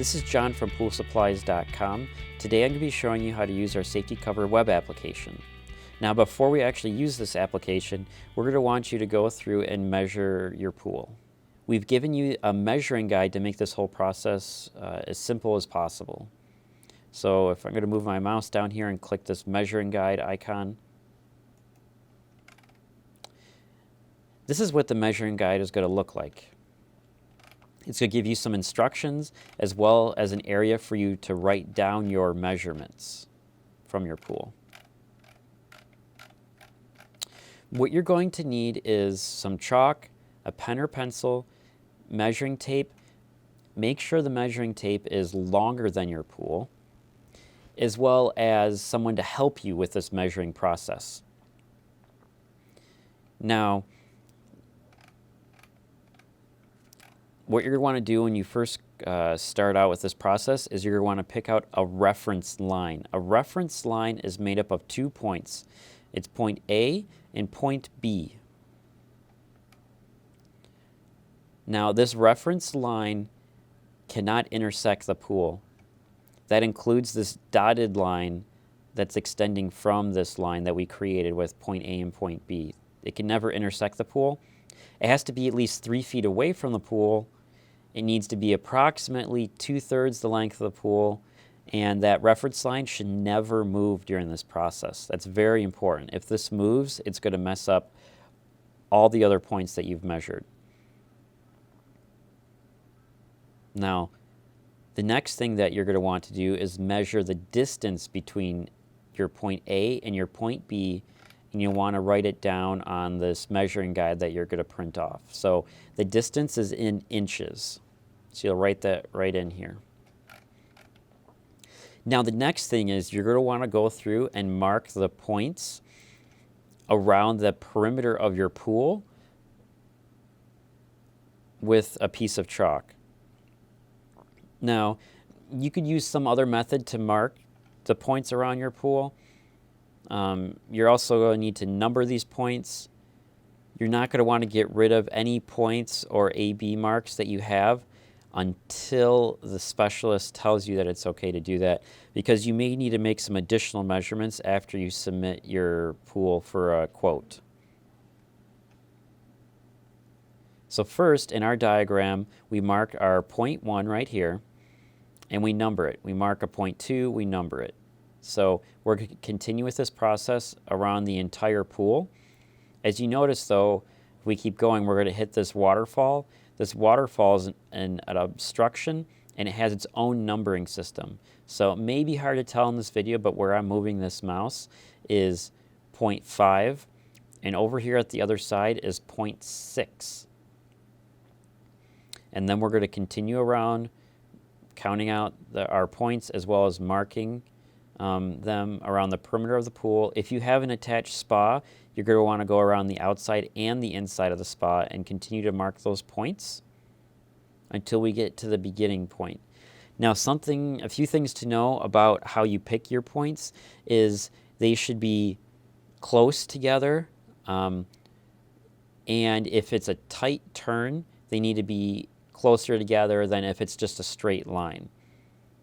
This is John from poolsupplies.com. Today I'm going to be showing you how to use our safety cover web application. Now before we actually use this application, we're going to want you to go through and measure your pool. We've given you a measuring guide to make this whole process as simple as possible. So if I'm going to move my mouse down here and click this measuring guide icon, this is what the measuring guide is going to look like. It's going to give you some instructions as well as an area for you to write down your measurements from your pool. What you're going to need is some chalk, a pen or pencil, measuring tape. Make sure the measuring tape is longer than your pool, as well as someone to help you with this measuring process. Now, what you're going to want to do when you first start out with this process is you're going to want to pick out a reference line. A reference line is made up of 2 points. It's point A and point B. Now this reference line cannot intersect the pool. That includes this dotted line that's extending from this line that we created with point A and point B. It can never intersect the pool. It has to be at least 3 feet away from the pool. It needs to be approximately 2/3 the length of the pool, and that reference line should never move during this process. That's very important. If this moves, it's going to mess up all the other points that you've measured. Now, the next thing that you're going to want to do is measure the distance between your point A and your point B, and you'll want to write it down on this measuring guide that you're going to print off. So the distance is in inches. So you'll write that right in here. Now the next thing is you're going to want to go through and mark the points around the perimeter of your pool with a piece of chalk. Now, you could use some other method to mark the points around your pool. You're also going to need to number these points. You're not going to want to get rid of any points or AB marks that you have until the specialist tells you that it's okay to do that, because you may need to make some additional measurements after you submit your pool for a quote. So first, in our diagram, we mark our point 1 right here, and we number it. We mark a point 2, we number it. So we're going to continue with this process around the entire pool. As you notice though, if we keep going, we're going to hit this waterfall. This waterfall is an obstruction, and it has its own numbering system. So it may be hard to tell in this video, but where I'm moving this mouse is 0.5, and over here at the other side is 0.6. And then we're going to continue around, counting out our points as well as marking them around the perimeter of the pool. If you have an attached spa, you're going to want to go around the outside and the inside of the spa and continue to mark those points until we get to the beginning point. Now a few things to know about how you pick your points is they should be close together, and if it's a tight turn, they need to be closer together than if it's just a straight line.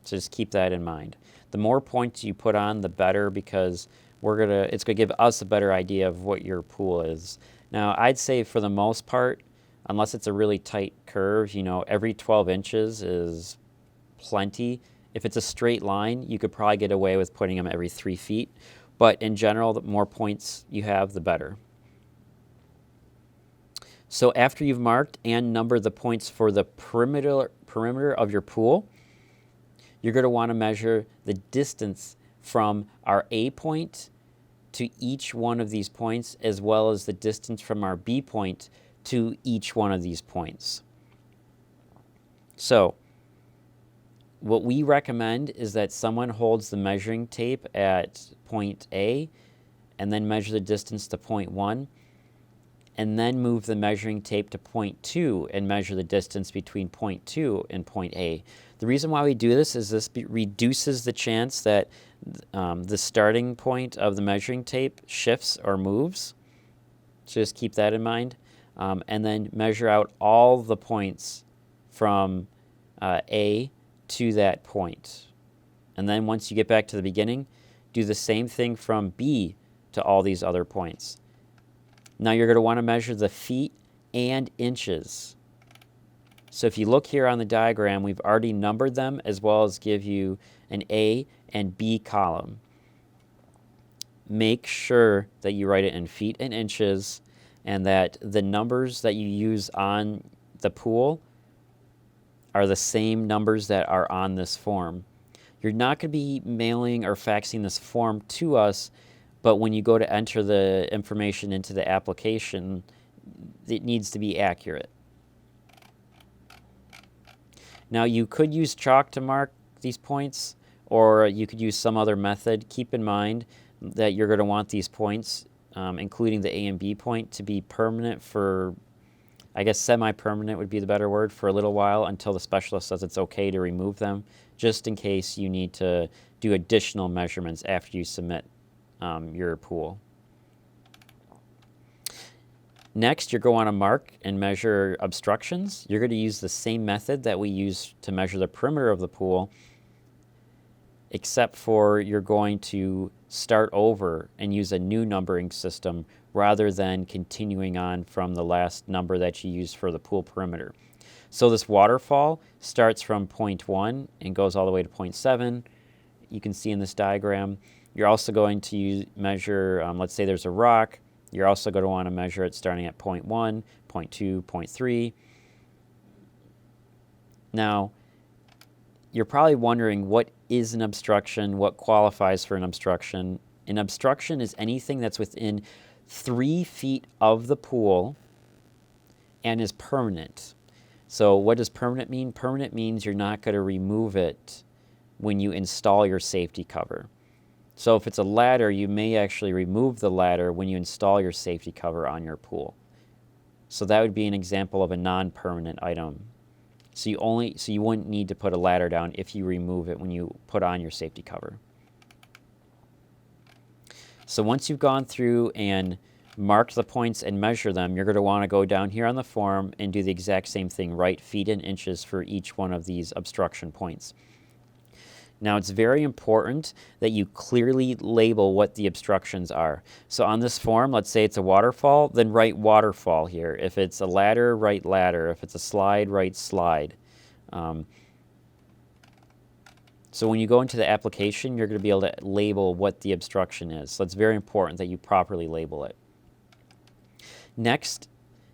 So just keep that in mind. The more points you put on, the better, because it's going to give us a better idea of what your pool is. Now, I'd say for the most part, unless it's a really tight curve, every 12 inches is plenty. If it's a straight line, you could probably get away with putting them every 3 feet. But in general, the more points you have, the better. So after you've marked and numbered the points for the perimeter of your pool, you're going to want to measure the distance from our A point to each one of these points, as well as the distance from our B point to each one of these points. So what we recommend is that someone holds the measuring tape at point A and then measure the distance to point 1, and then move the measuring tape to point 2 and measure the distance between point 2 and point A. The reason why we do this is this reduces the chance that the starting point of the measuring tape shifts or moves. So just keep that in mind. And then measure out all the points from A to that point. And then once you get back to the beginning, do the same thing from B to all these other points. Now you're going to want to measure the feet and inches. So if you look here on the diagram, we've already numbered them as well as give you an A and B column. Make sure that you write it in feet and inches and that the numbers that you use on the pool are the same numbers that are on this form. You're not going to be mailing or faxing this form to us, but when you go to enter the information into the application, it needs to be accurate. Now you could use chalk to mark these points, or you could use some other method. Keep in mind that you're going to want these points, including the A and B point, to be permanent for, I guess semi-permanent would be the better word, for a little while until the specialist says it's okay to remove them, just in case you need to do additional measurements after you submit your pool. Next, you're going to want to mark and measure obstructions. You're going to use the same method that we use to measure the perimeter of the pool, except for you're going to start over and use a new numbering system rather than continuing on from the last number that you used for the pool perimeter. So this waterfall starts from point 1 and goes all the way to point 7. You can see in this diagram. You're also going to measure, let's say there's a rock. You're also going to want to measure it starting at point 1, point 2, point 3. Now, you're probably wondering, what is an obstruction? What qualifies for an obstruction? An obstruction is anything that's within 3 feet of the pool and is permanent. So what does permanent mean? Permanent means you're not going to remove it when you install your safety cover. So if it's a ladder, you may actually remove the ladder when you install your safety cover on your pool. So that would be an example of a non-permanent item. So you wouldn't need to put a ladder down if you remove it when you put on your safety cover. So once you've gone through and marked the points and measure them, you're going to want to go down here on the form and do the exact same thing, write feet and inches for each one of these obstruction points. Now, it's very important that you clearly label what the obstructions are. So on this form, let's say it's a waterfall, then write waterfall here. If it's a ladder, write ladder. If it's a slide, write slide. So when you go into the application, you're going to be able to label what the obstruction is. So it's very important that you properly label it. Next,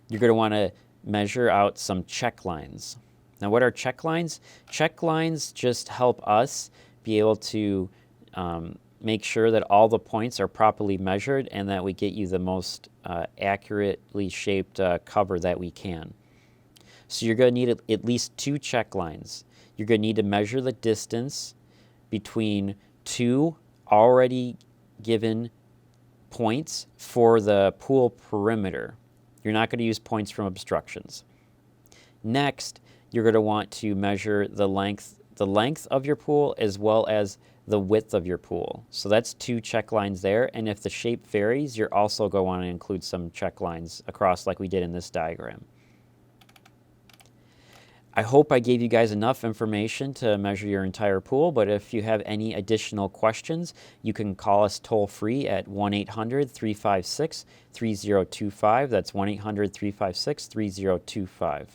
you're going to want to measure out some check lines. Now, what are check lines? Check lines just help us be able to make sure that all the points are properly measured and that we get you the most accurately shaped cover that we can. So you're going to need at least 2 check lines. You're going to need to measure the distance between 2 already given points for the pool perimeter. You're not going to use points from obstructions. Next, you're going to want to measure the length of your pool as well as the width of your pool. So that's 2 check lines there, and if the shape varies, you're also going to want to include some check lines across like we did in this diagram. I hope I gave you guys enough information to measure your entire pool, but if you have any additional questions, you can call us toll-free at 1-800-356-3025. That's 1-800-356-3025.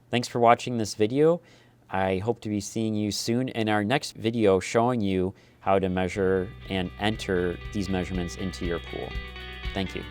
Thanks for watching this video. I hope to be seeing you soon in our next video showing you how to measure and enter these measurements into your pool. Thank you.